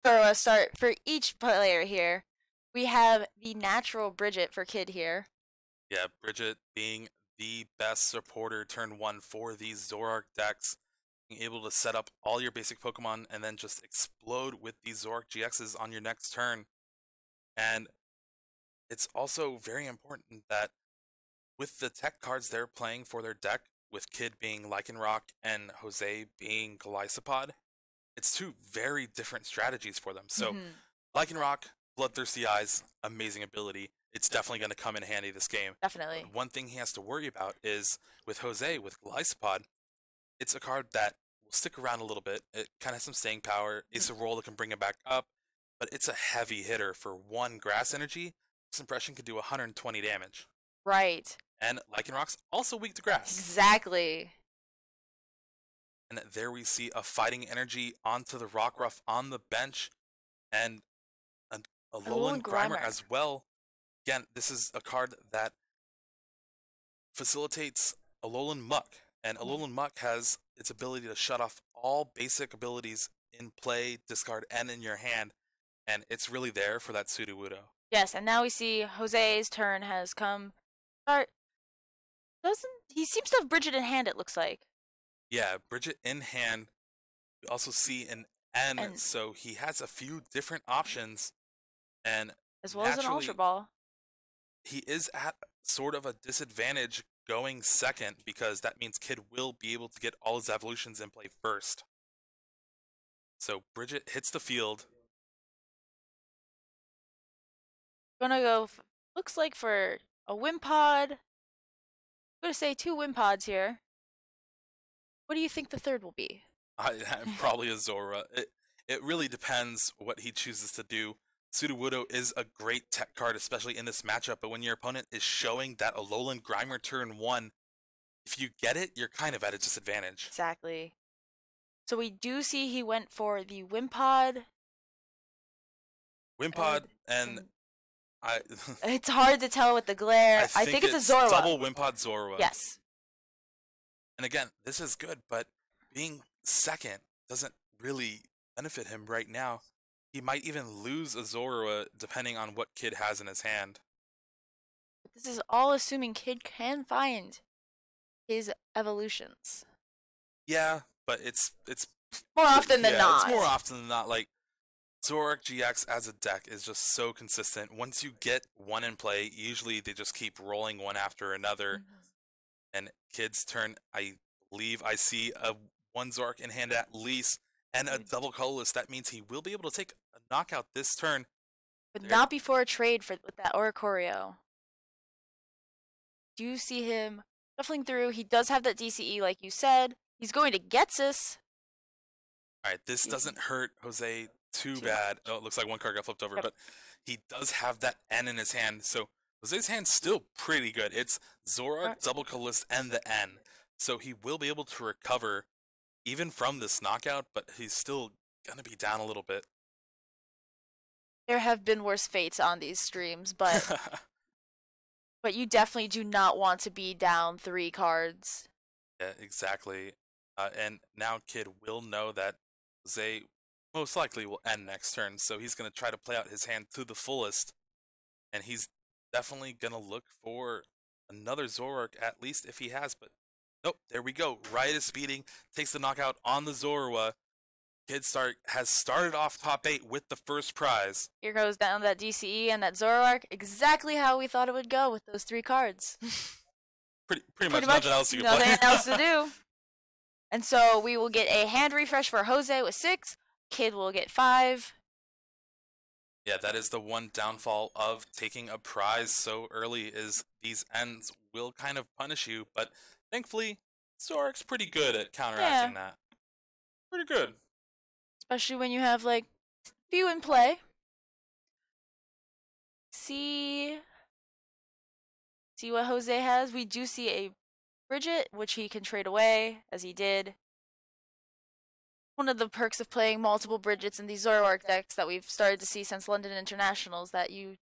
thorough start for each player here. We have the natural Bridget for Kid here. Yeah, Bridget being the best supporter turn 1 for these Zoroark decks, being able to set up all your basic Pokemon and then just explode with these Zoroark GXs on your next turn. And it's also very important that with the tech cards they're playing for their deck, with Kid being Lycanroc and Jose being Golisopod, it's two very different strategies for them. So Lycanroc, Bloodthirsty Eyes, amazing ability. It's definitely going to come in handy this game. Definitely. But one thing he has to worry about is with Jose, with Golisopod, it's a card that will stick around a little bit. It kind of has some staying power. It's a roll that can bring it back up, but it's a heavy hitter for 1 grass energy. This impression could do 120 damage. Right. And Lycanroc's also weak to grass. Exactly. And there we see a fighting energy onto the Rockruff on the bench, and a Alolan Grimer as well. Again, this is a card that facilitates Alolan Muck, and Alolan Muck has its ability to shut off all basic abilities in play, discard, and in your hand, and it's really there for that Sudowoodo. Yes, and now we see Jose's turn has come. He seems to have Bridget in hand, it looks like. Yeah, Bridget in hand. We also see an N, so he has a few different options, and as well as an Ultra Ball. He is at sort of a disadvantage going second, because that means Kid will be able to get all his evolutions in play first. So Bridget hits the field. Gonna go, looks like for a Wimpod. I'm gonna say 2 Wimpods here. What do you think the third will be? Probably a Zora. It really depends what he chooses to do. Sudowoodo is a great tech card, especially in this matchup, but when your opponent is showing that Alolan Grimer turn 1, if you get it, you're kind of at a disadvantage. Exactly. So we do see he went for the Wimpod. And it's hard to tell with the glare. I think it's a Zorua. Double Wimpod Zorua. Yes. And again, this is good, but being second doesn't really benefit him right now. He might even lose a Zorua depending on what Kid has in his hand. But this is all assuming Kid can find his evolutions. Yeah, but it's more often than not. It's more often than not. Like, Zoroark GX as a deck is just so consistent. Once you get one in play, usually they just keep rolling one after another. And Kid's turn, I believe I see a 1 Zoroark in hand at least, and a double colorless. That means he will be able to take a knockout this turn. But not before a trade with that Oricorio. Do you see him shuffling through? He does have that DCE, like you said. He's going to Getsus. Alright, this doesn't hurt Jose too bad. Oh, it looks like 1 card got flipped over, but he does have that N in his hand, so Jose's hand's still pretty good. It's Zoroark, double colorless, and the N. So he will be able to recover even from this knockout, but he's still gonna be down a little bit. There have been worse fates on these streams, but but you definitely do not want to be down 3 cards. Yeah, exactly. And now Kid will know that Jose most likely will end next turn, so he's gonna try to play out his hand to the fullest, and he's definitely gonna look for another Zoroark, at least if he has, but nope, there we go. Riot is speeding, takes the knockout on the Zorua. Kid Starck has started off top 8 with the first prize. Here goes down that DCE and that Zoroark, exactly how we thought it would go with those 3 cards. pretty much nothing else you can play. Nothing else to do. And so we will get a hand refresh for Jose with 6. Kid will get 5. Yeah, that is the one downfall of taking a prize so early, is these ends will kind of punish you, but thankfully, Zoroark's pretty good at counteracting that. Pretty good. Especially when you have, like, few in play. See what Jose has. We do see a Bridget, which he can trade away, as he did. One of the perks of playing multiple Bridgets in these Zoroark decks that we've started to see since London Internationals, that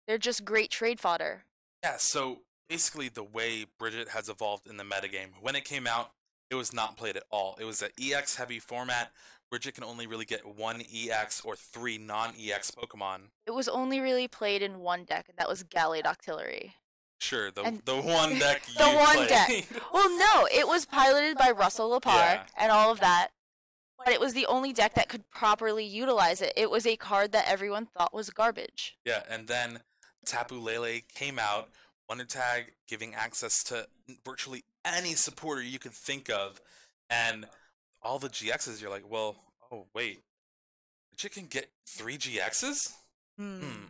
they're just great trade fodder. Yeah, so basically the way Bridget has evolved in the metagame, when it came out, it was not played at all. It was an EX heavy format Bridget can only really get one EX or 3 non-EX Pokemon. It was only really played in one deck, and that was Gallied-Octillery. Sure, the And one deck you the one play. deck. Well, no, it was piloted by Russell Lepar Yeah. and all of that, but it was the only deck that could properly utilize it. It was a card that everyone thought was garbage. Yeah, and then Tapu Lele came out, Wonder Tag giving access to virtually any supporter you could think of, and all the GXs, you're like, well, oh wait, Bridget can get 3 GXs?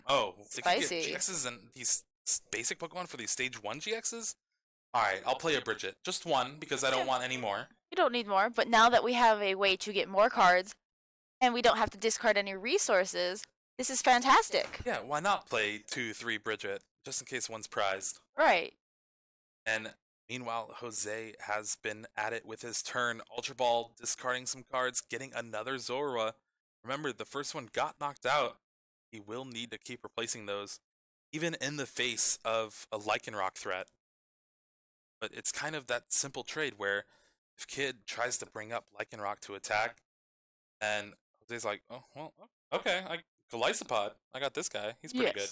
Oh, they can get Spicy. GXs and these basic Pokemon for these stage 1 GXs? Alright, I'll play a Bridget. Just one, because I don't want any more. You don't need more, but now that we have a way to get more cards, and we don't have to discard any resources, this is fantastic. Yeah, why not play 2, 3 Bridget, just in case one's prized? Right. And meanwhile, Jose has been at it with his turn. Ultra Ball discarding some cards, getting another Zorua. Remember, the first one got knocked out. He will need to keep replacing those, even in the face of a Lycanroc threat. But it's kind of that simple trade where if Kid tries to bring up Lycanroc to attack, and Jose's like, oh, well, okay, Golisopod, I got this guy. He's pretty good.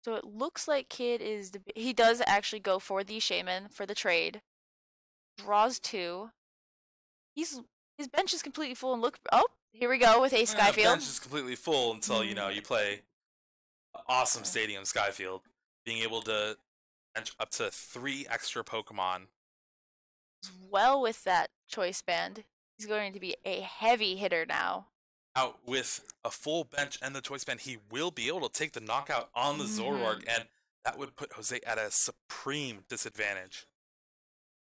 So it looks like Kid is he does actually go for the Shaman for the trade. Draws 2. His bench is completely full, and look, oh, here we go with a Skyfield. The bench is completely full until you play awesome Stadium Skyfield, being able to bench up to 3 extra Pokemon. Well, with that choice band, he's going to be a heavy hitter now. Out with a full bench and the choice band, he will be able to take the knockout on the Zoroark, and that would put Jose at a supreme disadvantage.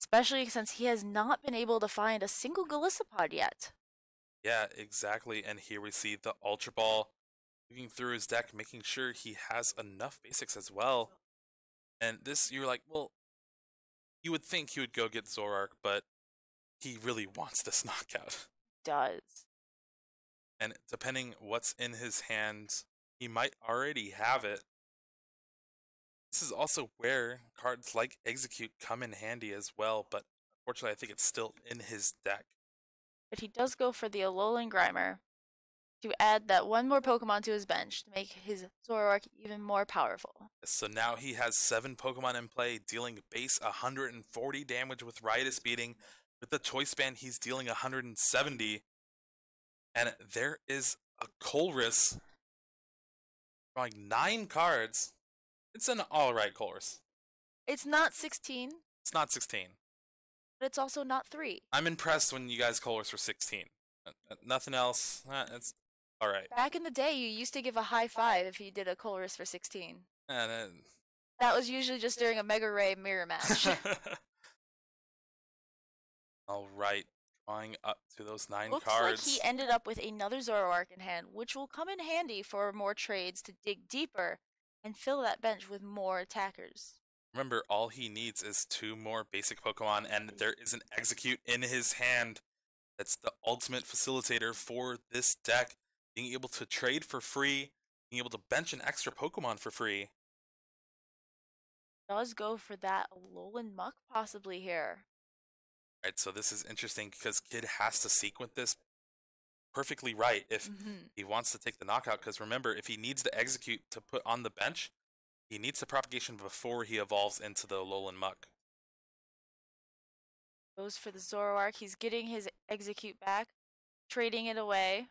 Especially since he has not been able to find a single Golisopod yet. Yeah, exactly. And here we see the Ultra Ball looking through his deck, making sure he has enough basics as well. And this, you're like, well, you would think he would go get Zoroark, but he really wants this knockout. Does. And depending what's in his hand, he might already have it. This is also where cards like Execute come in handy as well, but unfortunately I think it's still in his deck. But he does go for the Alolan Grimer to add that one more Pokemon to his bench to make his Zoroark even more powerful. So now he has 7 Pokemon in play, dealing base 140 damage with Riotous Beating. With the Choice Band, he's dealing 170. And there is a Colress drawing 9 cards. It's an alright Colress. It's not 16. It's not 16. But it's also not 3. I'm impressed when you guys Colress were 16. Nothing else. It's alright. Back in the day, you used to give a high 5 if you did a Colress for 16. That was usually just during a Mega Ray mirror match. Alright. Drawing up to those 9 Looks cards. like he ended up with another Zoroark in hand, which will come in handy for more trades to dig deeper and fill that bench with more attackers. Remember, all he needs is 2 more basic Pokemon, and there is an Execute in his hand. That's the ultimate facilitator for this deck. Being able to trade for free, being able to bench an extra Pokemon for free. Does go for that Alolan Muck possibly here. Right, so this is interesting because Kid has to sequence this perfectly right if he wants to take the knockout. Because remember, if he needs to Execute to put on the bench, he needs the propagation before he evolves into the Alolan Muck. Goes for the Zoroark. He's getting his Execute back, trading it away.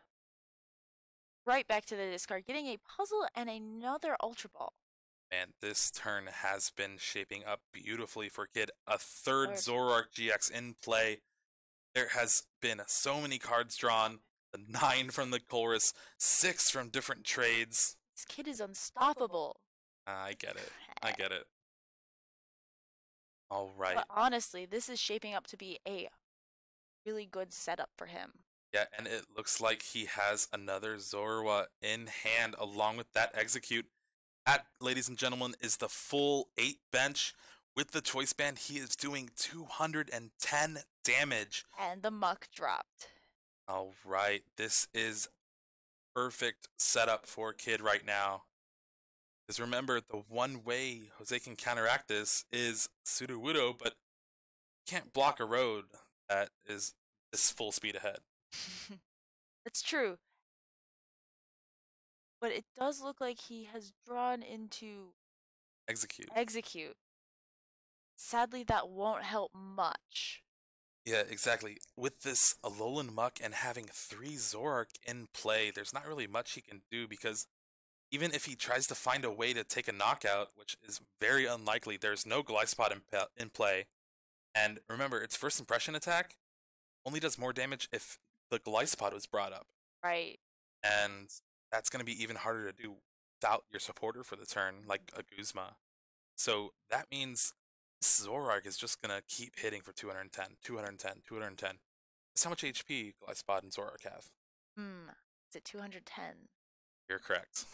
Right back to the discard, getting a puzzle and another Ultra Ball. Man, this turn has been shaping up beautifully for Kid. A third Zoroark GX in play. There has been so many cards drawn. The 9 from the Colress, 6 from different trades. This kid is unstoppable. I get it. I get it. All right. But honestly, this is shaping up to be a really good setup for him. Yeah, and it looks like he has another Zorua in hand along with that Execute. That, ladies and gentlemen, is the full 8 bench. With the Choice Band, he is doing 210 damage. And the Muck dropped. All right, this is perfect setup for Kid right now. Because remember, the one way Jose can counteract this is Sudowoodo, but can't block a road. that is this full speed ahead. That's true. But it does look like he has drawn into Execute. execute. Sadly, that won't help much. Yeah, exactly. With this Alolan Muck and having 3 Zoroark in play, there's not really much he can do because even if he tries to find a way to take a knockout, which is very unlikely, there's no Gliscod in play. And remember, its first impression attack only does more damage if the Gliscod was brought up. Right. And that's going to be even harder to do without your supporter for the turn, like a Guzma. So that means Zoroark is just going to keep hitting for 210, 210, 210. That's how much HP Gliscod and Zoroark have. Is it 210? You're correct.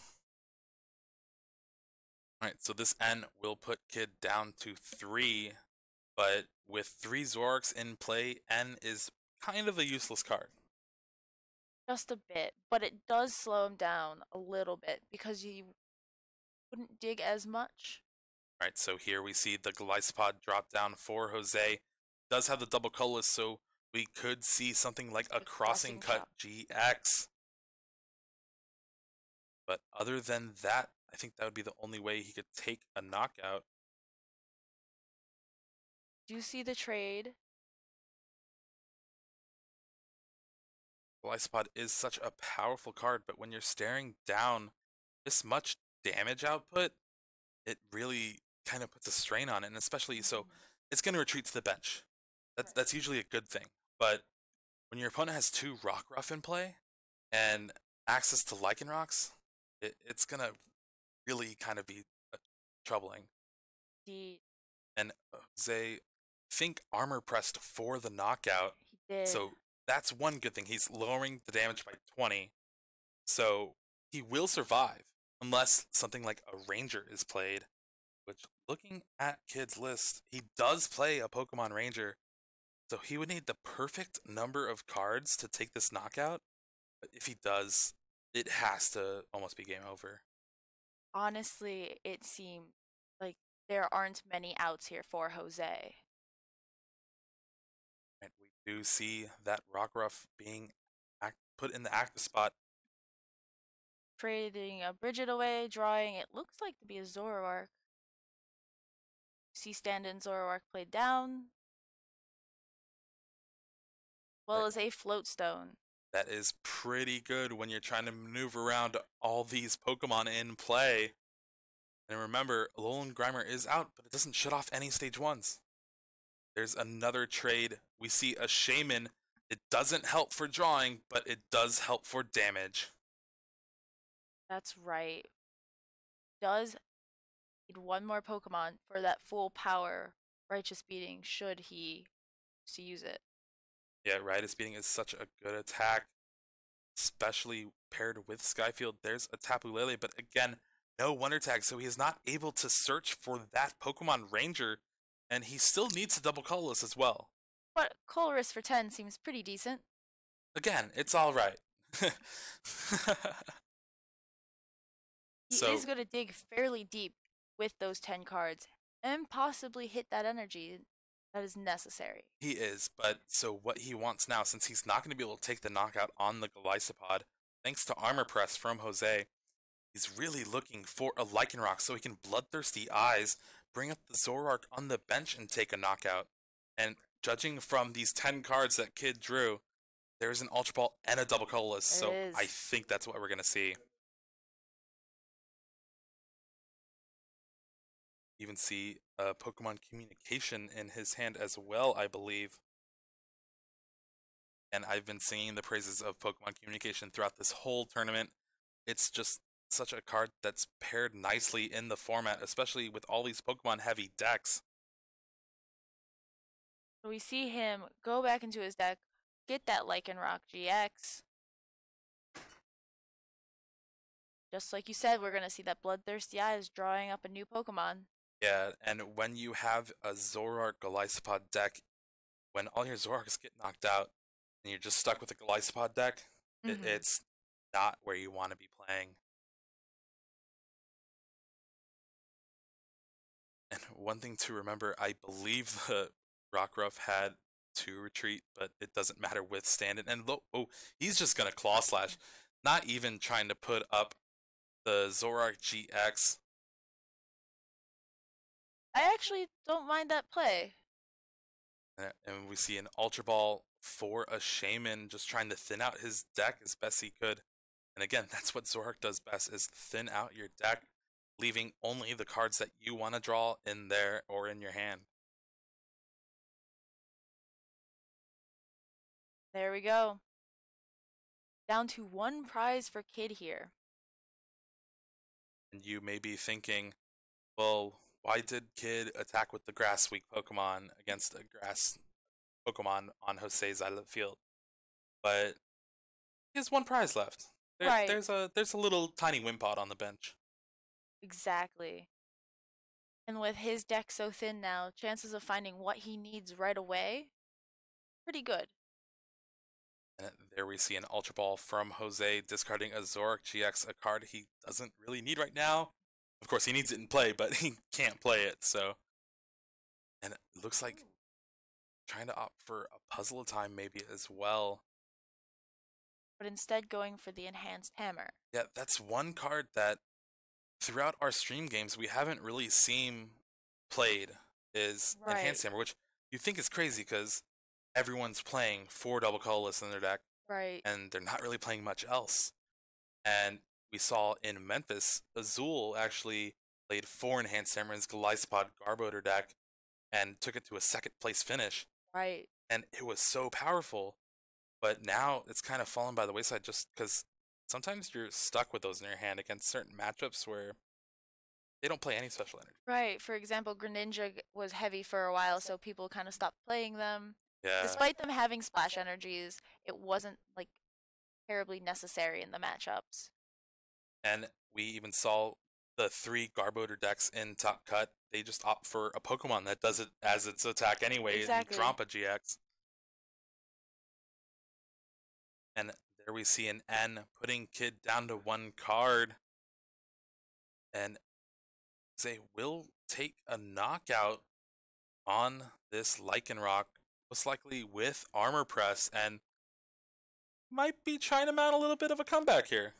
Alright, so this N will put Kid down to 3, but with 3 Zoroarks in play, N is kind of a useless card. Just a bit, but it does slow him down a little bit because he wouldn't dig as much. Alright, so here we see the Gliscod drop down for Jose. Does have the double colorless, so we could see something like a crossing cut GX. But other than that, I think that would be the only way he could take a knockout. Do you see the trade? Gliscod is such a powerful card, but when you're staring down this much damage output, it really kind of puts a strain on it, and especially so it's going to retreat to the bench. That's usually a good thing. But when your opponent has 2 Rockruff in play and access to Lycanrocs, it's going to really kind of be troubling. Indeed. And Jose, think armor pressed for the knockout. He did. So that's one good thing. He's lowering the damage by 20. So he will survive unless something like a Ranger is played. Which, looking at Kid's list, he does play a Pokemon Ranger. So he would need the perfect number of cards to take this knockout. But if he does, it has to almost be game over. Honestly, it seemed like there aren't many outs here for Jose. And we do see that Rockruff being put in the active spot. Trading a Bridget away, drawing it looks like to be a Zoroark. See stand-in Zoroark played down. Well as a Floatstone. That is pretty good when you're trying to maneuver around all these Pokemon in play. And remember, Alolan Grimer is out, but it doesn't shut off any stage 1s. There's another trade. We see a Shaman. It doesn't help for drawing, but it does help for damage. That's right. Does need one more Pokemon for that full power Righteous Beating should he choose to use it. Yeah, Righteous Beating is such a good attack, especially paired with Skyfield. There's a Tapu Lele, but again, no Wonder Tag, so he is not able to search for that Pokemon Ranger, and he still needs a double colorless as well. But Colress for 10 seems pretty decent. Again, it's alright. He is going to dig fairly deep with those 10 cards and possibly hit that energy that is necessary. He is, but so what he wants now, since he's not going to be able to take the knockout on the Gliscod, thanks to Armor Press from Jose, he's really looking for a Lycanroc so he can Bloodthirsty Eyes, bring up the Zoroark on the bench and take a knockout. And judging from these 10 cards that Kid drew, there's an Ultra Ball and a double colorless, so I think that's what we're going to see. Even see Pokemon Communication in his hand as well, I believe. And I've been singing the praises of Pokemon Communication throughout this whole tournament. It's just such a card that's paired nicely in the format, especially with all these Pokemon heavy decks. So we see him go back into his deck, get that Lycanroc GX. Just like you said, we're going to see that Bloodthirsty Eyes drawing up a new Pokemon. Yeah, and when you have a Zoroark Gliscod deck, when all your Zoroarks get knocked out, and you're just stuck with a Gliscod deck, it's not where you want to be playing. And one thing to remember, I believe the Rockruff had to retreat, but it doesn't matter with stand-in. And look, oh, he's just gonna Claw Slash, not even trying to put up the Zoroark GX. I actually don't mind that play. And we see an Ultra Ball for a Shaman, just trying to thin out his deck as best he could. And again, that's what Zoroark does best, is thin out your deck, leaving only the cards that you want to draw in there or in your hand. There we go. Down to one prize for Kid here. And you may be thinking, well, why did Kid attack with the Grass Weak Pokemon against a Grass Pokemon on Jose's Island Field? But he has one prize left. Right. There's a little tiny Wimpod on the bench. Exactly. And with his deck so thin now, chances of finding what he needs right away, pretty good. And there we see an Ultra Ball from Jose, discarding a Zoroark GX, a card he doesn't really need right now. Of course, he needs it in play, but he can't play it, so. And it looks like trying to opt for a Puzzle of Time maybe as well. But instead going for the Enhanced Hammer. Yeah, that's one card that throughout our stream games we haven't really seen played, is Enhanced Hammer, which you think is crazy because everyone's playing 4 double colorless in their deck. Right. And they're not really playing much else. And we saw in Memphis, Azul actually played 4 Enhanced Hammer in his Gliscod Garbodor deck and took it to a 2nd place finish. Right. And it was so powerful. But now it's kind of fallen by the wayside just because sometimes you're stuck with those in your hand against certain matchups where they don't play any special energy. Right. For example, Greninja was heavy for a while, so people kind of stopped playing them. Yeah. Despite them having splash energies, it wasn't like terribly necessary in the matchups. And we even saw the 3 Garbodor decks in Top Cut. They just opt for a Pokemon that does it as its attack anyway, Exactly. And Drampa GX. And there we see an N putting Kid down to 1 card. And they will take a knockout on this Lycanroc, most likely with Armor Press, and might be trying to mount a little bit of a comeback here.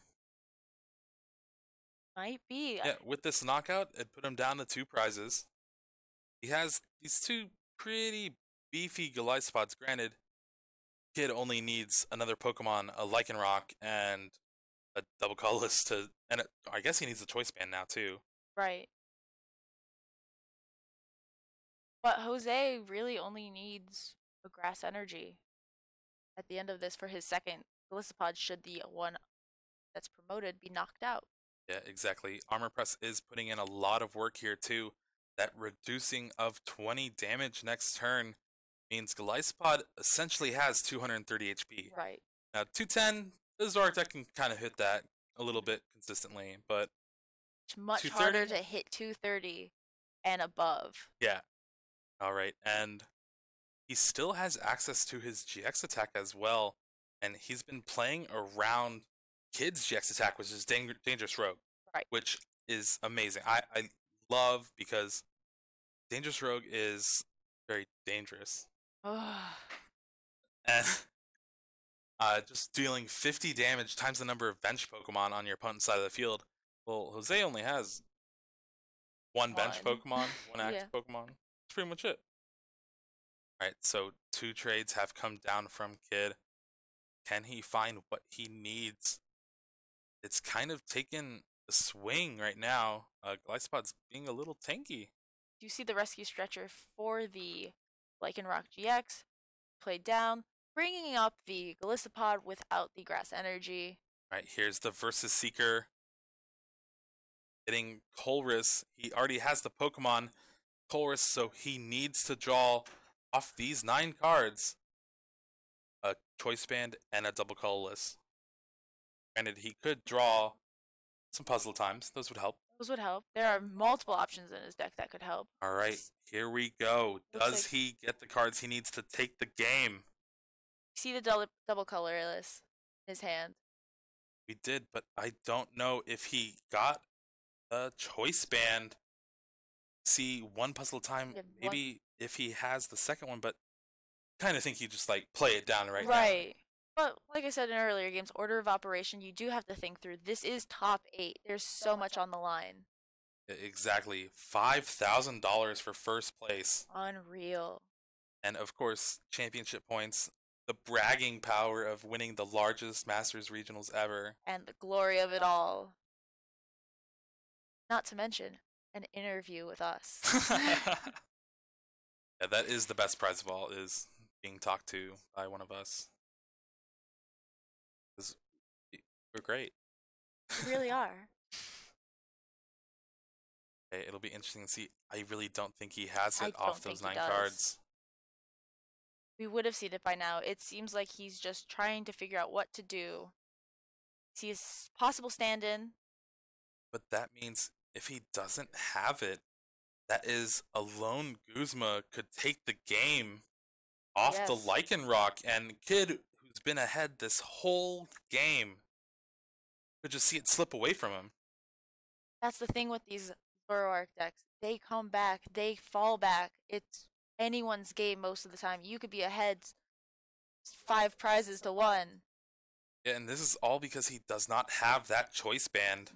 Might be. Yeah, with this knockout, it put him down to 2 prizes. He has these 2 pretty beefy Gliscods. Granted, Kid only needs another Pokemon, a Lycanroc, and a double colorless to, and I guess he needs a Choice Band now too. Right. But Jose really only needs a Grass Energy at the end of this for his 2nd Gliscod should the one that's promoted be knocked out. Yeah, exactly. Armor Press is putting in a lot of work here too. That reducing of 20 damage next turn means Gliscod essentially has 230 HP. Right. Now 210, the Zoroark deck can kind of hit that a little bit consistently, but it's much harder to hit 230 and above. Yeah. All right, and he still has access to his GX attack as well, and he's been playing around Kid's GX attack, which is Dangerous Rogue, right? Which is amazing. I love because Dangerous Rogue is very dangerous. And just dealing 50 damage times the number of bench Pokemon on your opponent's side of the field. Well, Jose only has one bench Pokemon, one active Pokemon. That's pretty much it. Alright, so 2 trades have come down from Kid. Can he find what he needs? It's kind of taken a swing right now. Gliscod's being a little tanky. You see the Rescue Stretcher for the Lycanroc GX played down, bringing up the Gliscod without the Grass Energy. Alright, here's the Versus Seeker. Getting Colress. He already has the Pokemon Colress, so he needs to draw off these 9 cards a Choice Band and a double colorless. Granted, he could draw some Puzzle Times. Those would help. Those would help. There are multiple options in his deck that could help. Alright, here we go. Does he get the cards he needs to take the game? See the double colorless in his hand. We did, but I don't know if he got a Choice Band. See, 1 puzzle time, maybe if he has the second one, but kind of think you just like play it down right now. Right. But like I said in earlier games, order of operation, you do have to think through. This is top 8. There's so much on the line. Exactly. $5,000 for first place. Unreal. And of course, championship points. The bragging power of winning the largest Masters regionals ever. And the glory of it all. Not to mention, an interview with us. Yeah, that is the best prize of all, is being talked to by one of us. 'Cause we're great. We really are. Okay, it'll be interesting to see. I really don't think he has I it off don't those think he 9 does. cards. We would have seen it by now. It seems like he's just trying to figure out what to do. See his possible stand-in. But that means if he doesn't have it, that is a lone Guzma could take the game off the Yes. Lycanroc, and Kid, who's been ahead this whole game, could just see it slip away from him. That's the thing with these Zoroark decks. They come back, they fall back. It's anyone's game most of the time. You could be ahead 5 prizes to 1. Yeah, and this is all because he does not have that choice band.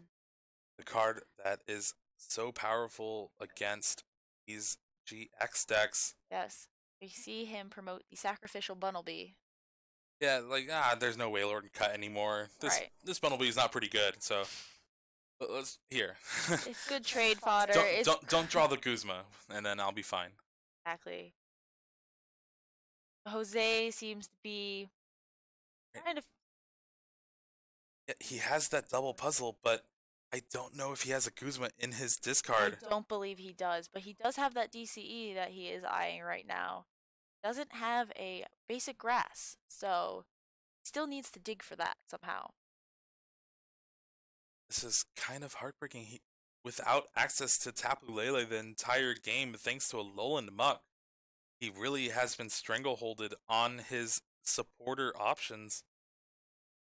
The card that is so powerful against these GX decks. Yes. We see him promote the Sacrificial Bunnelby. Yeah, like, there's no Wailord and cut anymore. Right. This Bunnelby is not pretty good, so let's here. It's good trade fodder. Don't draw the Guzma, and then I'll be fine. Exactly. Jose seems to be kind of. Yeah, he has that double puzzle, but I don't know if he has a Guzma in his discard. I don't believe he does, but he does have that DCE that he is eyeing right now. Doesn't have a basic grass, so still needs to dig for that somehow. This is kind of heartbreaking. Without access to Tapu Lele the entire game, thanks to a Alolan Muck, he really has been strangleholded on his supporter options.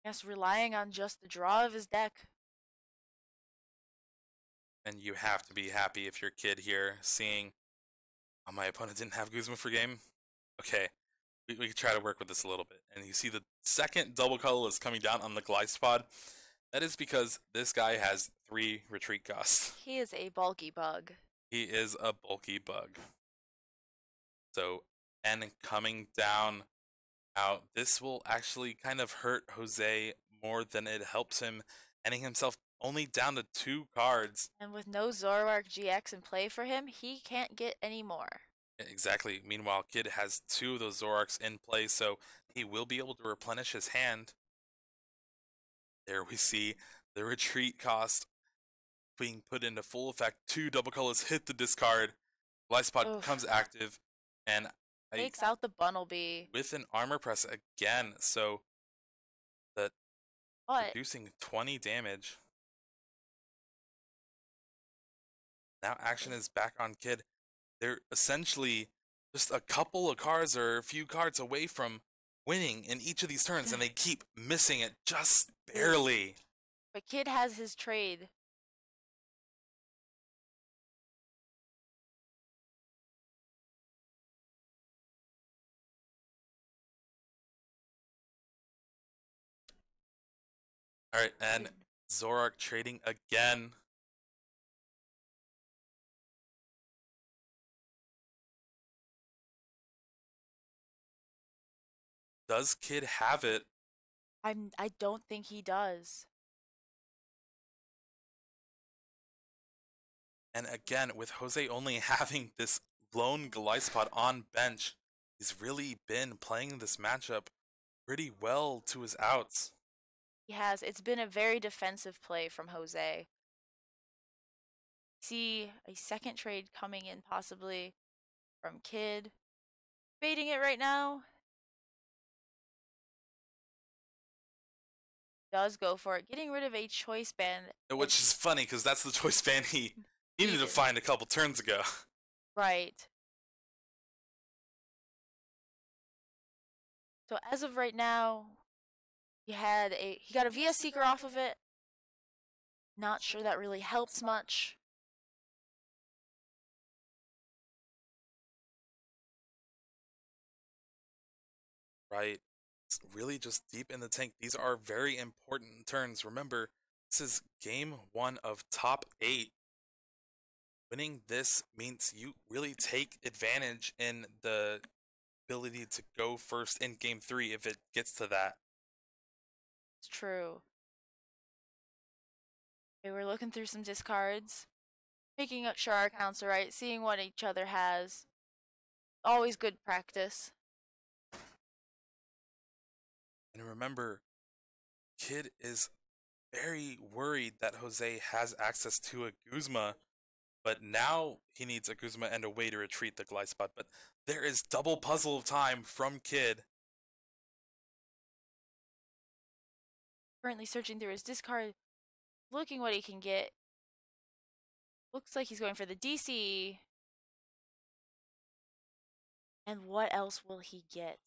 Yes, relying on just the draw of his deck. And you have to be happy if you're Kid here, seeing, oh, my opponent didn't have Guzma for game. Okay, we can try to work with this a little bit. And you see the second double colorless coming down on the Glyspod. That is because this guy has 3 retreat costs. He is a bulky bug. He is a bulky bug. So, and coming down out, this will actually kind of hurt Jose more than it helps him, ending himself only down to 2 cards. And with no Zoroark GX in play for him, he can't get any more. Exactly. Meanwhile, Kid has 2 of those Zoroarks in play, so he will be able to replenish his hand. There we see the retreat cost being put into full effect. 2 double colors hit the discard. Glyspod becomes active, and takes out the Bunnelby with an armor press again. So that reducing 20 damage. Now action is back on Kid. They're essentially just a couple of cards or a few cards away from winning in each of these turns, and they keep missing it just barely. But Kid has his trade. Alright, and Zoroark trading again. Does Kid have it? I don't think he does. And again, with Jose only having this lone Glyspod on bench, he's really been playing this matchup pretty well to his outs. He has. It's been a very defensive play from Jose. See a second trade coming in possibly from Kid. Baiting it right now. Does go for it. Getting rid of a choice band. Which is funny because that's the choice band he needed to find a couple turns ago. Right. So as of right now, he got a VS Seeker off of it. Not sure that really helps much. right? It's really just deep in the tank. These are very important turns. Remember, this is game one of top 8. Winning this means you really take advantage in the ability to go first in game 3 if it gets to that. It's true. Okay, we're looking through some discards, making sure our accounts are right, seeing what each other has. Always good practice. And remember, Kid is very worried that Jose has access to a Guzma, but now he needs a Guzma and a way to retreat the Glyspot. But there is double puzzle of time from Kid. Currently searching through his discard, looking what he can get. Looks like he's going for the DC. And what else will he get?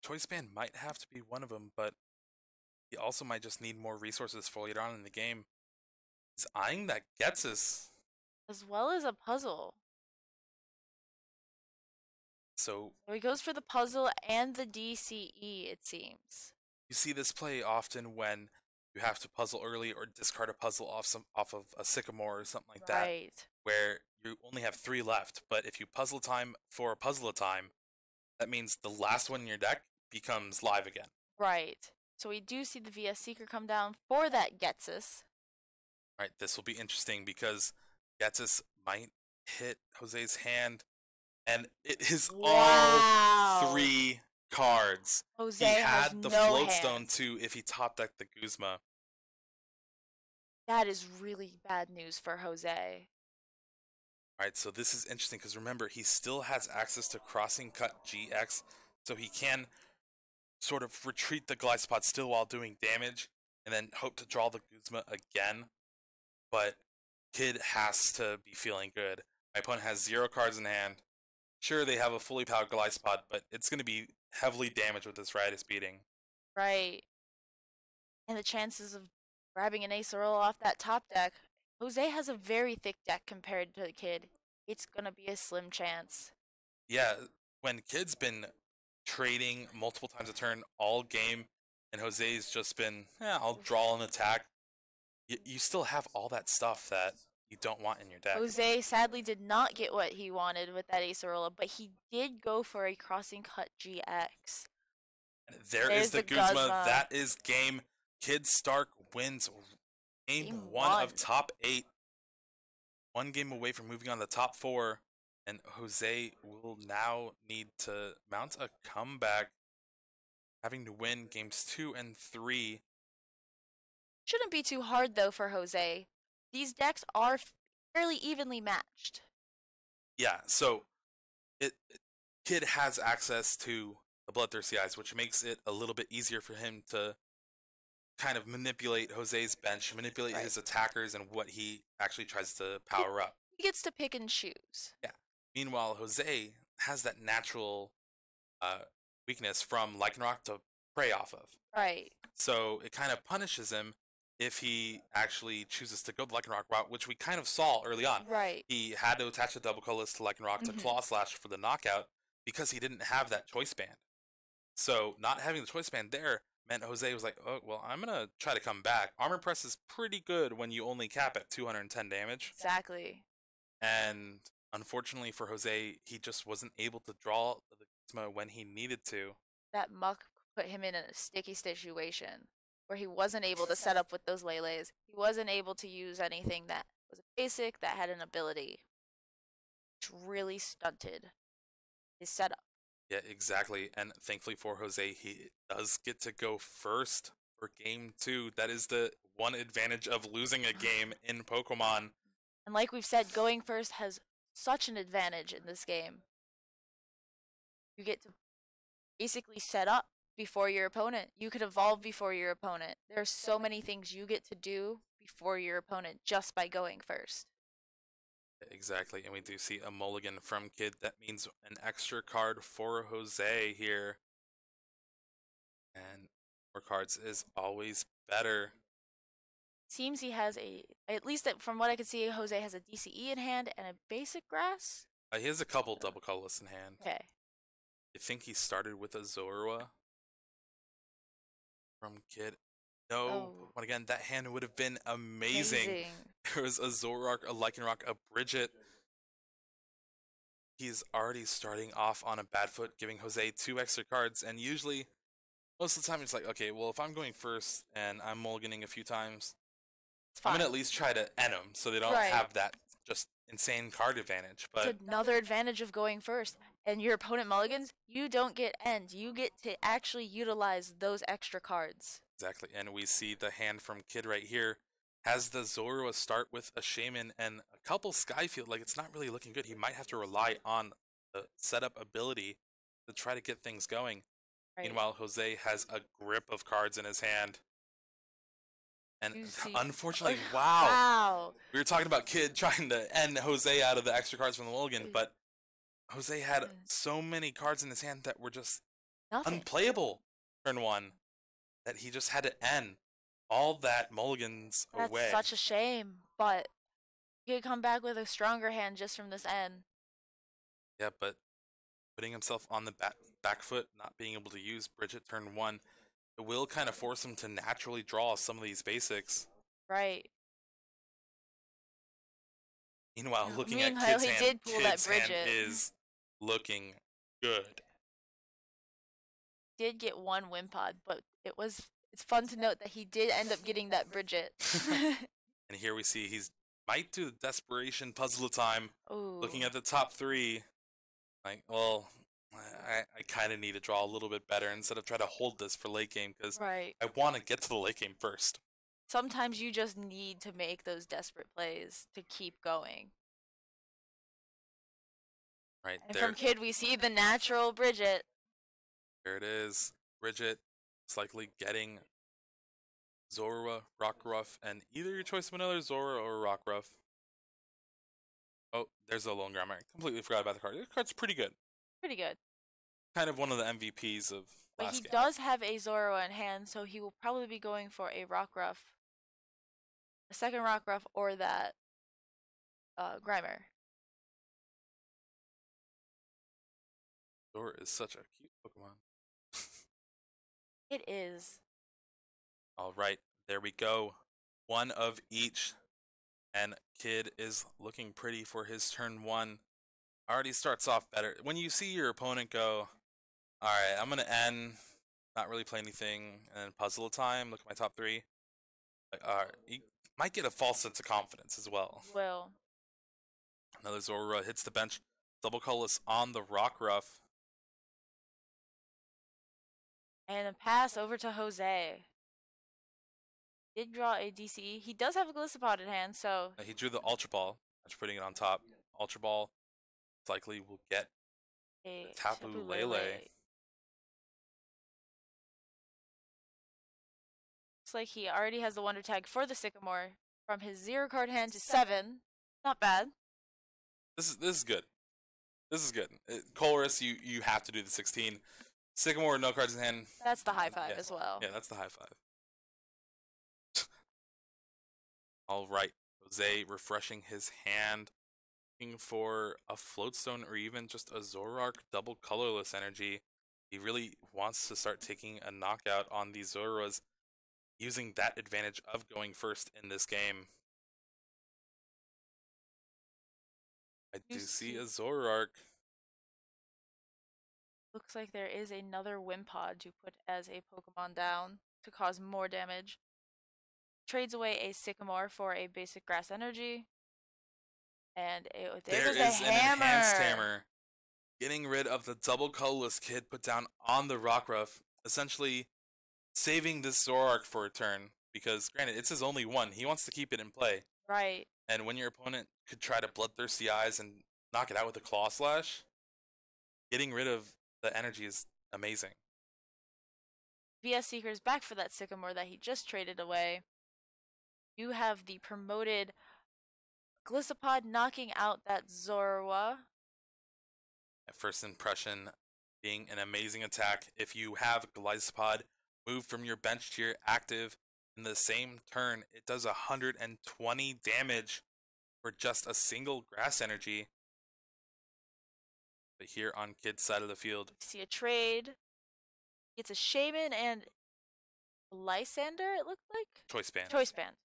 Choice Band might have to be one of them, but he also might just need more resources for later on in the game. He's eyeing that Getsus. As well as a puzzle. So he goes for the puzzle and the DCE, it seems. you see this play often when you have to puzzle early or discard a puzzle off of a Sycamore or something like that, where you only have 3 left. But if you puzzle time for a puzzle a time, that means the last one in your deck becomes live again. Right. So we do see the VS Seeker come down for that Getsus. Right, this will be interesting because Getsus might hit Jose's hand, and it is all 3 cards. Jose he had has the no Floatstone too if he top decked the Guzma. That is really bad news for Jose. Alright, so this is interesting because remember, he still has access to Crossing Cut GX, so he can sort of retreat the Glyspot still while doing damage, and then hope to draw the Guzma again. But Kid has to be feeling good. My opponent has 0 cards in hand. Sure, they have a fully powered Glyspot, but it's going to be heavily damaged with this Riotous Beating. Right. And the chances of grabbing an Acerola off that top deck, Jose has a very thick deck compared to the Kid. It's going to be a slim chance. Yeah, when Kid's been trading multiple times a turn all game, and Jose's just been, I'll draw an attack, you still have all that stuff that you don't want in your deck. Jose sadly did not get what he wanted with that Acerola, but he did go for a Crossing Cut GX. There's the Guzma. That is game. Kid Starck wins game 1 of top 8. 1 game away from moving on to the top 4. And Jose will now need to mount a comeback, having to win games 2 and 3. Shouldn't be too hard, though, for Jose. These decks are fairly evenly matched. Yeah, so Kid has access to the Bloodthirsty Eyes, which makes it a little bit easier for him to kind of manipulate Jose's bench, manipulate his attackers, and what he actually tries to power up. He gets to pick and choose. Yeah. Meanwhile, Jose has that natural weakness from Lycanroc to prey off of. Right. So it kind of punishes him if he actually chooses to go the Lycanroc route, which we kind of saw early on. Right. He had to attach a double colorless to Lycanroc to Claw Slash for the knockout because he didn't have that choice band. So not having the choice band there meant Jose was like, oh, well, I'm going to try to come back. Armor Press is pretty good when you only cap at 210 damage. Exactly. And unfortunately for Jose, he just wasn't able to draw the Guzma when he needed to. That muck put him in a sticky situation where he wasn't able to set up with those Lele's. He wasn't able to use anything that was basic, that had an ability. Which really stunted his setup. Yeah, exactly. And thankfully for Jose, he does get to go first for game 2. That is the one advantage of losing a game in Pokemon. And like we've said, going first has such an advantage in this game. You get to basically set up before your opponent. You could evolve before your opponent. There are so many things you get to do before your opponent just by going first. Exactly, and we do see a mulligan from Kid. That means an extra card for Jose here. And more cards is always better. Seems he has at least from what I could see, Jose has a DCE in hand and a basic grass. He has a couple double colorless in hand. Okay. I think he started with a Zorua from Kid. No, Oh, but again, that hand would have been amazing. amazing. There was a Zoroark, a Lycanroc, a Bridget. He's already starting off on a bad foot, giving Jose 2 extra cards, and usually, most of the time, it's like, okay, well, if I'm going first and I'm mulliganing a few times, It's I'm fine. gonna at least try to end them so they don't Right. have that just insane card advantage. But It's another advantage of going first. And your opponent mulligans, you don't get end. You get to actually utilize those extra cards. exactly, and we see the hand from Kid right here has the Zorua start with a Shaman and a couple Skyfield. Like, it's not really looking good. He might have to rely on the setup ability to try to get things going. Right. Meanwhile, Jose has a grip of cards in his hand. And unfortunately, wow. Wow. We were talking about Kid trying to end Jose out of the extra cards from the mulligan, but Jose had so many cards in his hand that were just unplayable turn 1 that he just had to end all that mulligans away. That's such a shame, but he could come back with a stronger hand just from this end. Yeah, but putting himself on the back foot, not being able to use Bridget turn 1, it will kind of force him to naturally draw some of these basics. Right. Meanwhile, looking at Kid's hand, Kid's hand is looking good. Did get one Wimpod, but it's fun to note that he did end up getting that Bridget. And here we see he's might do the desperation puzzle of time. Ooh. Looking at the top 3, like, well, I kind of need to draw a little bit better instead of try to hold this for late game because I want to get to the late game first. Sometimes you just need to make those desperate plays to keep going. Right and there. From Kid, we see the natural Bridget. There it is. Bridget is likely getting Zorua, Rockruff, and either your choice of another Zorua or Rockruff. Oh, there's a Lone Grammar. I completely forgot about the card. The card's pretty good. Pretty good. Kind of one of the MVPs of last game. But he does have a Zorua in hand, so he will probably be going for a Rockruff. A second Rockruff or that Grimer. Zorua is such a cute Pokemon. It is. All right, there we go. One of each. And Kid is looking pretty for his turn 1. Already starts off better. When you see your opponent go, all right, I'm going to end, not really play anything, and then puzzle time, look at my top 3. You might get a false sense of confidence as well. Will. Another Zorua hits the bench. Double colorless on the Rockruff. And a pass over to Jose. Did draw a DCE. He does have a Gliscopod in hand, so... He drew the Ultra Ball. After putting it on top. Ultra Ball likely will get a Tapu Lele. Looks like he already has the Wonder Tag for the Sycamore. From his 0 card hand to 7. Not bad. This is good. This is good. Colress, you have to do the 16. Sycamore, no cards in hand. That's the high 5 as well. Yeah, that's the high 5. All right, Jose refreshing his hand, looking for a Floatstone or even just a Zoroark double colorless energy. He really wants to start taking a knockout on these Zoruas, using that advantage of going first in this game. I do see a Zoroark. Looks like there is another Wimpod to put as a Pokemon down to cause more damage. Trades away a Sycamore for a basic grass energy. And there is an enhanced hammer. Getting rid of the double colorless Kid put down on the Rockruff. Essentially saving this Zoroark for a turn. Because granted, it's his only one. He wants to keep it in play. Right. And when your opponent could try to Bloodthirsty Eyes and knock it out with a Claw Slash, getting rid of the energy is amazing. VS Seeker's back for that Sycamore that he just traded away. You have the promoted Gliscopod knocking out that Zorua. At first impression, being an amazing attack. If you have Gliscopod move from your bench to your active in the same turn, it does 120 damage for just a single grass energy. But here on Kid's side of the field, See a trade. It's a Shaman and a Lysander, it looked like? Choice Band. Choice Band.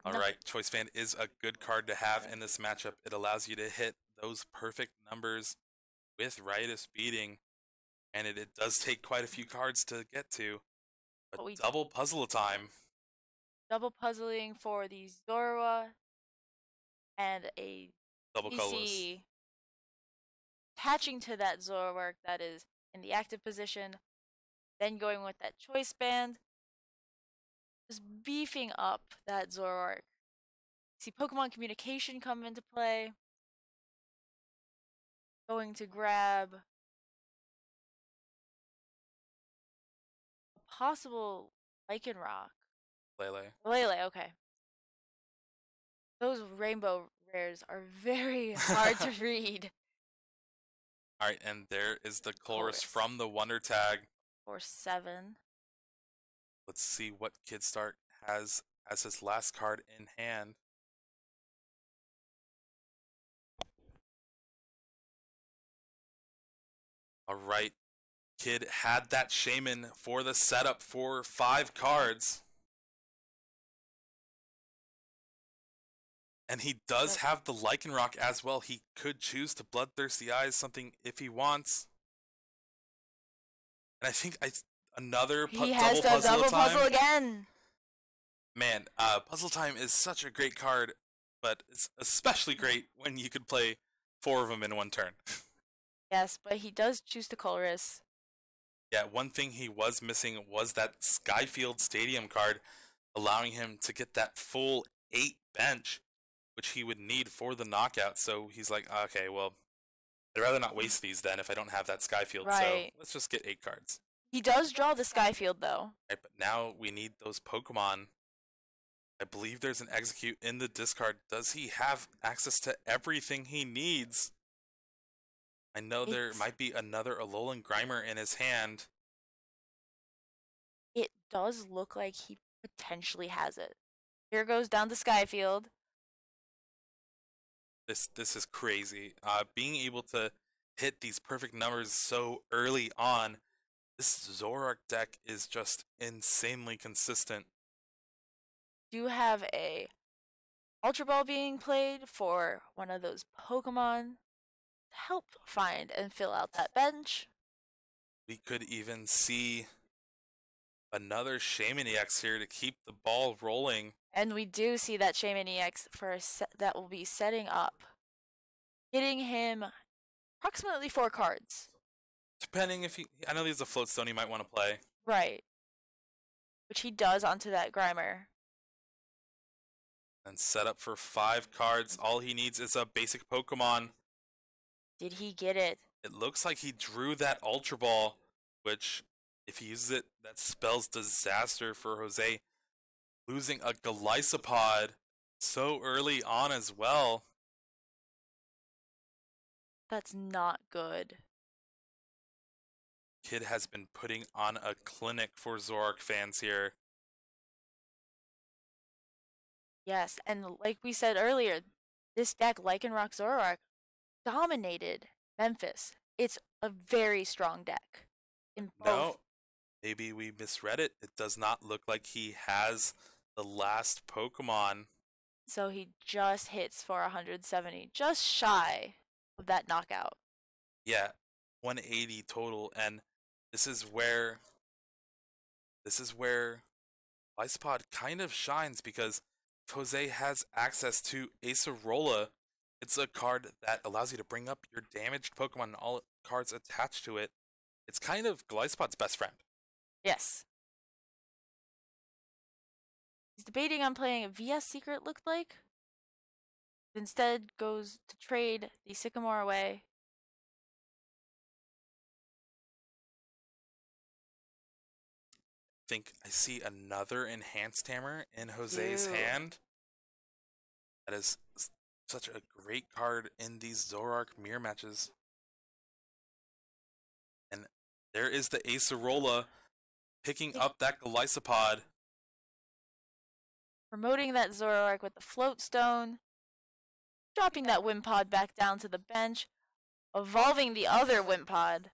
Alright, Choice Band is a good card to have in this matchup. It allows you to hit those perfect numbers with Riotous Beating, and it does take quite a few cards to get to. But double puzzle time. Double puzzling for the Zorua and a double colorless. Attaching to that Zoroark that is in the active position, then going with that Choice Band, just beefing up that Zoroark. See Pokemon Communication come into play. Going to grab a possible Lycanroc. Lele, okay. Those rainbow rares are very hard to read. Alright, and there is the Colress from the Wonder Tag. For 7. Let's see what Kid Starck has as his last card in hand. Alright, Kid had that Shaman for the setup for 5 cards. And he does have the Lycanroc as well. He could choose to Bloodthirsty Eyes something if he wants. And I think another he has to double puzzle again. Man, Puzzle Time is such a great card, but it's especially great when you could play 4 of them in one turn. Yes, but he does choose to Colress. Yeah, one thing he was missing was that Skyfield Stadium card, allowing him to get that full 8 bench, which he would need for the knockout. So he's like, okay, well, I'd rather not waste these then if I don't have that Skyfield. Right. So let's just get 8 cards. He does draw the Skyfield though. Right, but now we need those Pokemon. I believe there's an Execute in the discard. Does he have access to everything he needs? I know there might be another Alolan Grimer in his hand. It does look like he potentially has it. Here goes down the Skyfield. This is crazy. Being able to hit these perfect numbers so early on, this Zoroark deck is just insanely consistent. Do have a Ultra Ball being played for one of those Pokemon to help find and fill out that bench. We could even see another Shaman EX here to keep the ball rolling. And we do see that Shaman EX for that will be setting up, hitting him approximately 4 cards. Depending if I know there's a Float Stone he might want to play. Right. Which he does onto that Grimer. And set up for 5 cards. All he needs is a basic Pokemon. Did he get it? It looks like he drew that Ultra Ball, which, if he uses it, that spells disaster for Jose. Losing a Golisopod so early on as well. That's not good. Kid has been putting on a clinic for Zoroark fans here. Yes, and like we said earlier, this deck, Lycanroc Zoroark, dominated Memphis. It's a very strong deck. No, maybe we misread it. It does not look like he has the last Pokemon. So he just hits for 170, just shy of that knockout. Yeah, 180 total, and this is where Lyspod kind of shines, because if Jose has access to Acerola, it's a card that allows you to bring up your damaged Pokemon and all cards attached to it. It's kind of Glyspod's best friend. Yes. He's debating on playing a VS Secret, looked like. Instead goes to trade the Sycamore away. I think I see another Enhanced Hammer in Jose's hand. That is such a great card in these Zoroark mirror matches. And there is the Acerola picking up that Golisopod. Promoting that Zoroark with the Float Stone. dropping that Wimpod back down to the bench, evolving the other Wimpod,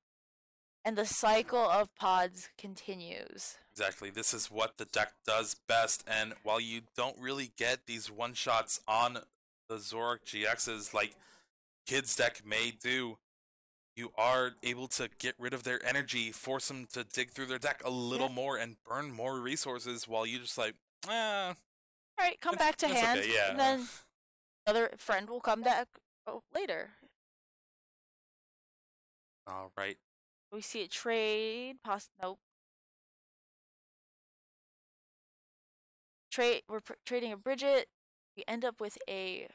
and the cycle of pods continues. Exactly. This is what the deck does best, and while you don't really get these one-shots on the Zoroark GXs like Kid's deck may do, you are able to get rid of their energy, force them to dig through their deck a little more, and burn more resources while you just like, Alright, come back to hand, okay, yeah. and then another friend will come back later. Alright. We see a trade, nope. We're trading a Bridget. We end up with a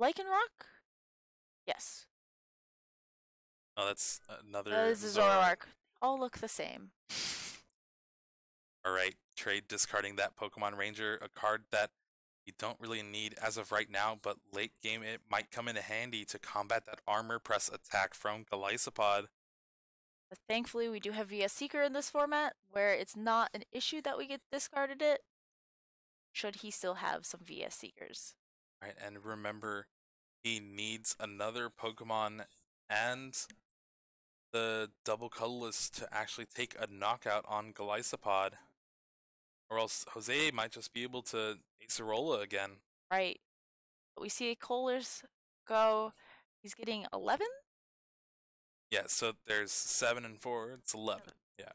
Lycanroc? Yes. Oh, that's another That is a Zoroark. All look the same. Alright, trade discarding that Pokemon Ranger, a card that you don't really need as of right now, but late game it might come in handy to combat that armor press attack from Golisopod. But thankfully, we do have VS Seeker in this format, where it's not an issue that we get discarded it, should he still have some VS Seekers. Right, and remember, he needs another Pokemon and the double colorless to actually take a knockout on Golisopod. Or else Jose might just be able to Acerola again. Right. But we see Colers go. He's getting 11? Yeah, so there's 7 and 4. It's 11. Yeah.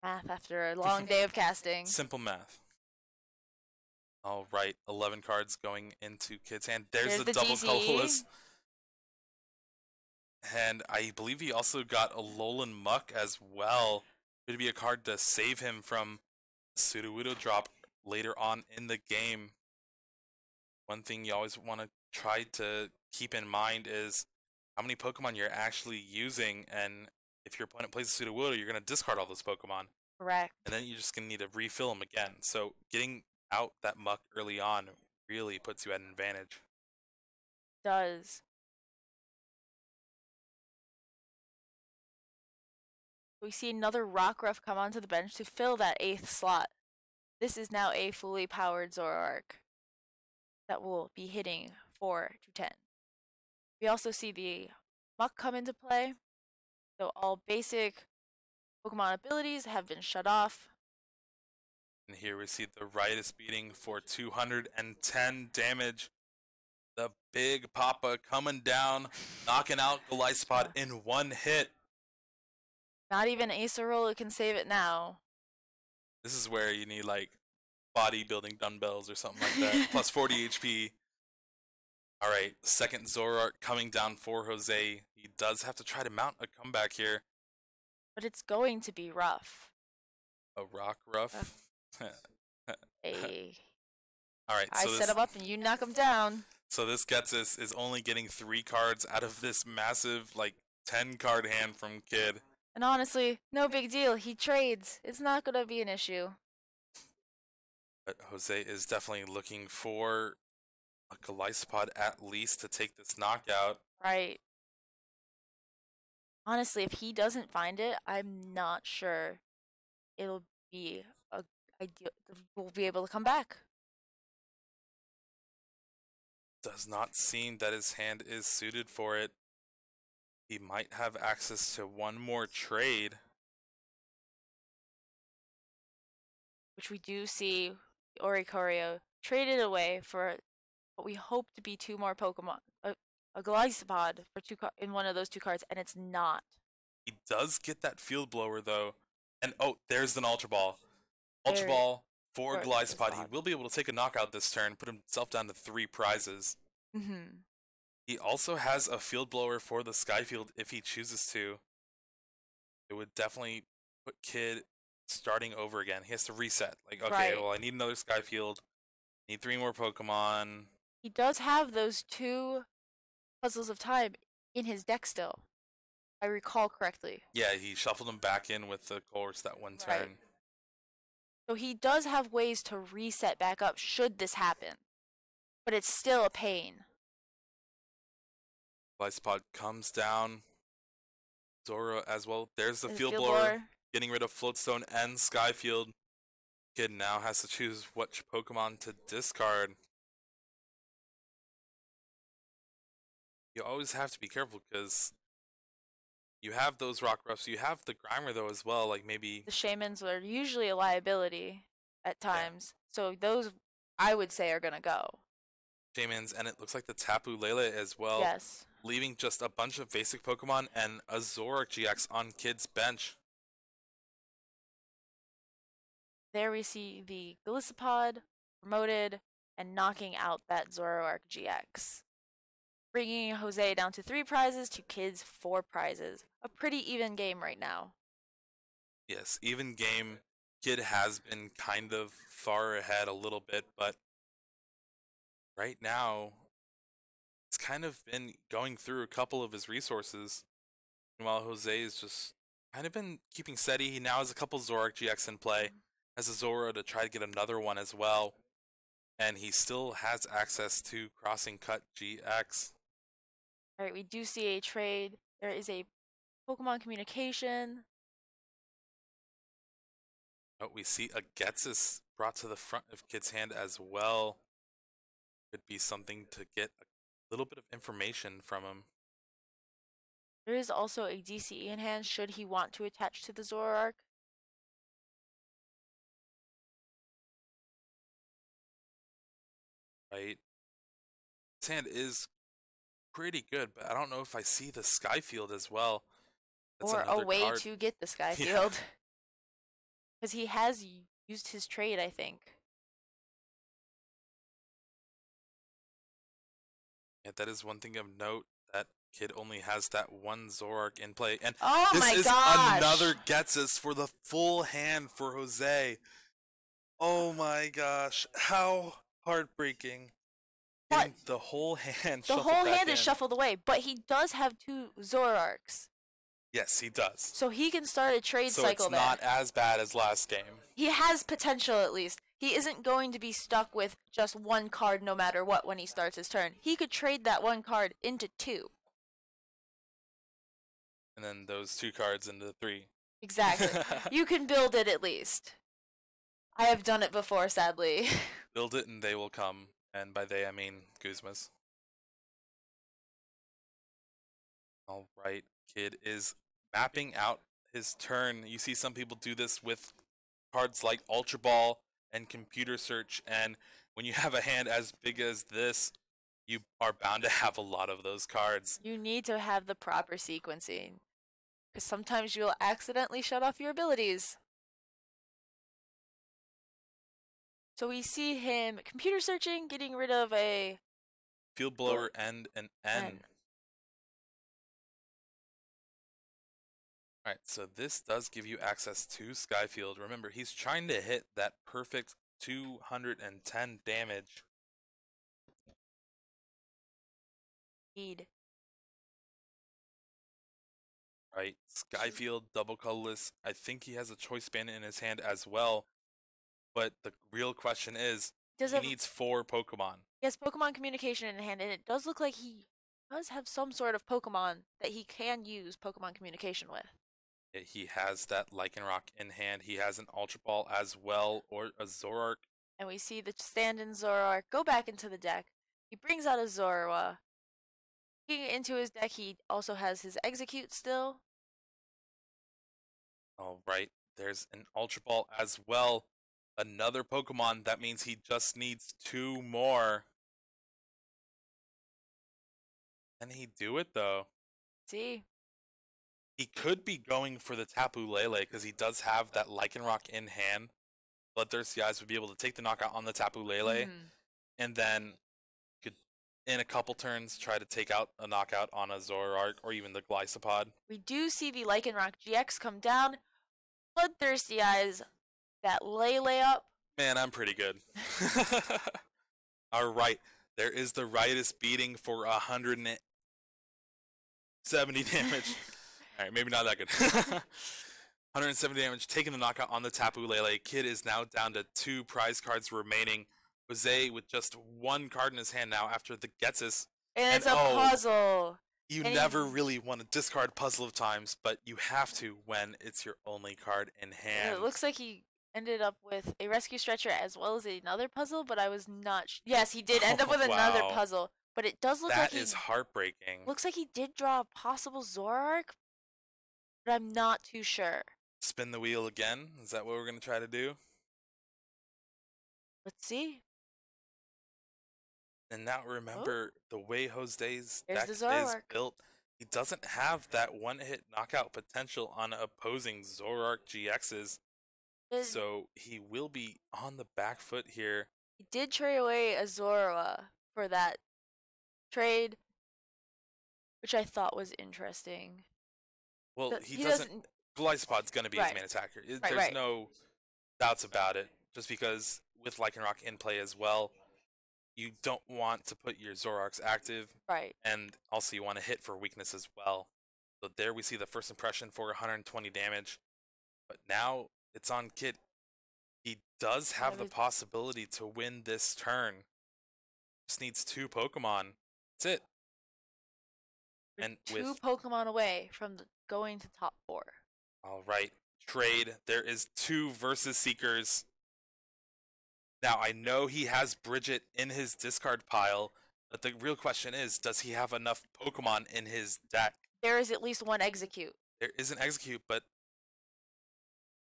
Math after a long day of casting. Simple math. All right, 11 cards going into Kid's hand. There's the double colorless. And I believe he also got a Alolan Muck as well. It'd be a card to save him from Sudowoodo drop later on in the game. One thing you always want to try to keep in mind is how many Pokemon you're actually using, and if your opponent plays a Sudowoodo, you're going to discard all those Pokemon. Correct. And then you're just going to need to refill them again. So getting out that Muck early on really puts you at an advantage. Does. We see another Rockruff come onto the bench to fill that 8th slot. This is now a fully powered Zoroark that will be hitting 4 to 10. We also see the Muck come into play, so all basic Pokemon abilities have been shut off. And here we see the Riotous Beating for 210 damage. The big Papa coming down, knocking out Golisopod in one hit. Not even Acerola can save it now. This is where you need like bodybuilding dumbbells or something like that. Plus 40 HP. Alright, second Zoroark coming down for Jose. He does have to try to mount a comeback here. But it's going to be rough. A Rockruff. Hey. Alright, I set him up and you knock him down. So this Getsus is only getting 3 cards out of this massive like 10 card hand from Kid. And honestly, no big deal. He trades. It's not going to be an issue. But Jose is definitely looking for a Golisopod at least to take this knockout. Right. Honestly, if he doesn't find it, I'm not sure it'll be ideal. We'll be able to come back. Does not seem that his hand is suited for it. He might have access to one more trade. Which we do see Oricorio traded away for what we hope to be 2 more Pokemon. A Golisopod for in one of those 2 cards, and it's not. He does get that Field Blower though. And oh, there's an Ultra Ball. Ultra Ball for Golisopod. He will be able to take a knockout this turn, put himself down to 3 prizes. Mm-hmm. He also has a Field Blower for the Skyfield if he chooses to. It would definitely put Kid starting over again. He has to reset. Like, okay, well, I need another Skyfield. I need 3 more Pokemon. He does have those 2 Puzzles of Time in his deck still. I recall correctly. Yeah, he shuffled them back in with the course that one turn. Right. So he does have ways to reset back up should this happen. But it's still a pain. Golisopod comes down. Zora as well. There's the Field Blower. Getting rid of Floatstone and Skyfield. Kid now has to choose which Pokemon to discard. you always have to be careful because you have those rock roughs. You have the Grimer though as well. Like maybe The shamans are usually a liability at yeah, times, so those I would say are gonna go. Shamans, and it looks like the Tapu Lele as well, Yes. leaving just a bunch of basic Pokemon and a Zoroark GX on Kid's bench. There we see the Golisopod promoted and knocking out that Zoroark GX. Bringing Jose down to 3 prizes to Kid's 4 prizes. A pretty even game right now. Yes, even game. Kid has been kind of far ahead a little bit, but right now it's kind of been going through a couple of his resources. While Jose is just kind of been keeping steady. He now has a couple Zoroark GX in play. Has a Zora to try to get another one as well. And he still has access to Crossing Cut GX. Alright, we do see a trade. There is a Pokemon communication. Oh, we see a Getsus brought to the front of Kid's hand as well. Could be something to get a little bit of information from him. There is also a DCE in hand should he want to attach to the Zoroark. Right? His hand is pretty good, but I don't know if I see the Skyfield as well. That's Or a another way card. to get the Skyfield. Because he has used his trade, I think. Yeah, that is one thing of note. That Kid only has that one Zoroark in play. And Oh this my is gosh! another Getsus for the full hand for Jose. Oh my gosh. How heartbreaking. But Getting the whole hand the shuffled whole back hand in. is shuffled away, but he does have 2 Zoroarks. Yes, he does. So he can start a trade So cycle it's there. not as bad as last game. He has potential at least. He isn't going to be stuck with just 1 card no matter what when he starts his turn. He could trade that 1 card into 2. And then those 2 cards into 3. Exactly. You can build it at least. I have done it before, sadly. Build it and they will come. And by they, I mean Guzmas. Alright, Kid is mapping out his turn. You see some people do this with cards like Ultra Ball and Computer Search. And when you have a hand as big as this, you are bound to have a lot of those cards. You need to have the proper sequencing. Because sometimes you'll accidentally shut off your abilities. So we see him computer searching, getting rid of a Field Blower and an N. Alright, so this does give you access to Skyfield. Remember, he's trying to hit that perfect 210 damage. Need. Right, Skyfield, double colorless. I think he has a Choice Bandit in his hand as well. But the real question is, he needs 4 Pokemon. He has Pokemon communication in hand, and it does look like he does have some sort of Pokemon that he can use Pokemon communication with. He has that Lycanroc in hand. He has an Ultra Ball as well, or a Zoroark. And we see the stand-in Zoroark go back into the deck. He brings out a Zorua. Taking it into his deck, he also has his Execute still. Alright, there's an Ultra Ball as well. Another Pokemon, that means he just needs 2 more. Can he do it though? See? He could be going for the Tapu Lele because he does have that Lycanroc in hand. Bloodthirsty Eyes would be able to take the knockout on the Tapu Lele, and then could, in a couple turns, try to take out a knockout on a Zoroark or even the Glycopod. We do see the Lycanroc GX come down. Bloodthirsty Eyes, that Lele up. Man, I'm pretty good. Alright, there is the Riotous Beating for 170 damage. Alright, maybe not that good. 170 damage, taking the knockout on the Tapu Lele. Kid is now down to 2 prize cards remaining. Jose with just 1 card in his hand now after the Getsus. And it's a puzzle. You never really want to discard Puzzle of Times, but you have to when it's your only card in hand. It looks like he ended up with a Rescue Stretcher as well as another puzzle, but I was not yes, he did end up with another puzzle. but it does look That like is heartbreaking. looks like he did draw a possible Zoroark, but I'm not too sure. Spin the wheel again. Is that what we're going to try to do? Let's see. And now remember the way Jose's There's deck the is Zoroark. built. He doesn't have that one-hit knockout potential on opposing Zoroark GXs. So he will be on the back foot here. He did trade away a Zorua for that trade, which I thought was interesting. Well, he doesn't. Glycepod's going to be his main attacker. There's no doubts about it. Just because with Lycanroc in play as well, you don't want to put your Zoroarks active. Right. And also you want to hit for weakness as well. So there we see the first impression for 120 damage. But now it's on Kid. He does have the possibility to win this turn. Just needs 2 Pokemon. That's it. And two Pokemon away from going to top 4. All right. Trade. There is 2 Versus Seekers. Now, I know he has Bridget in his discard pile, but the real question is, does he have enough Pokemon in his deck? There is at least one Execute. There is an Execute, but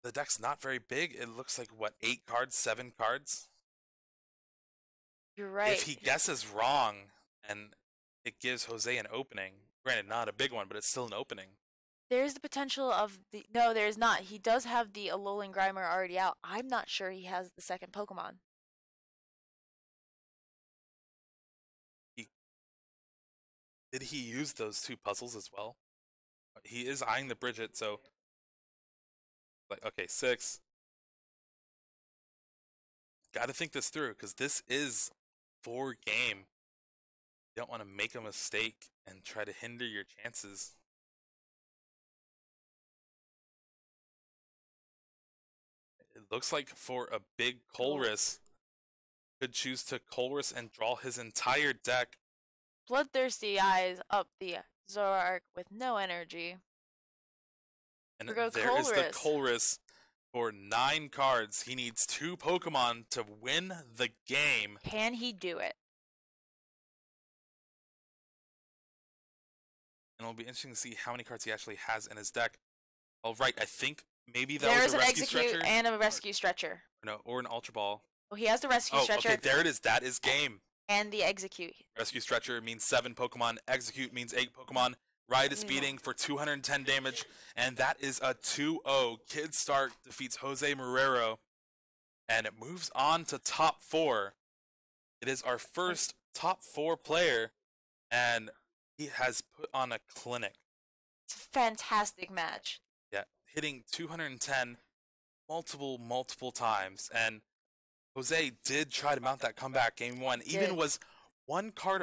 the deck's not very big. It looks like, what, 8 cards, 7 cards? You're right. If he guesses wrong, and it gives Jose an opening, granted, not a big one, but it's still an opening. There's the potential of the... No, there's not. He does have the Alolan Grimer already out. I'm not sure he has the second Pokemon. Did he use those 2 puzzles as well? He is eyeing the Bridget, so... Like, okay, 6. Gotta think this through, because this is 4 game. You don't want to make a mistake and try to hinder your chances. It looks like for a big Colress, could choose to Colress and draw his entire deck. Bloodthirsty eyes up the Zoroark with no energy. And there is the Colress for 9 cards. He needs 2 Pokemon to win the game. Can he do it? And it'll be interesting to see how many cards he actually has in his deck. All right, I think maybe that was a Rescue Stretcher. There's an Execute and a Rescue Stretcher. No, or an Ultra Ball. Oh, he has the Rescue Stretcher. Okay, there it is. That is game. And the Execute. Rescue Stretcher means 7 Pokemon. Execute means 8 Pokemon. Ride is beating for 210 damage. And that is a 2-0. Kid Starck defeats Jose Marrero. And it moves on to top 4. It is our first top 4 player. And he has put on a clinic. It's a fantastic match. Yeah, hitting 210 multiple times. And Jose did try to mount that comeback game 1. Even was 1 card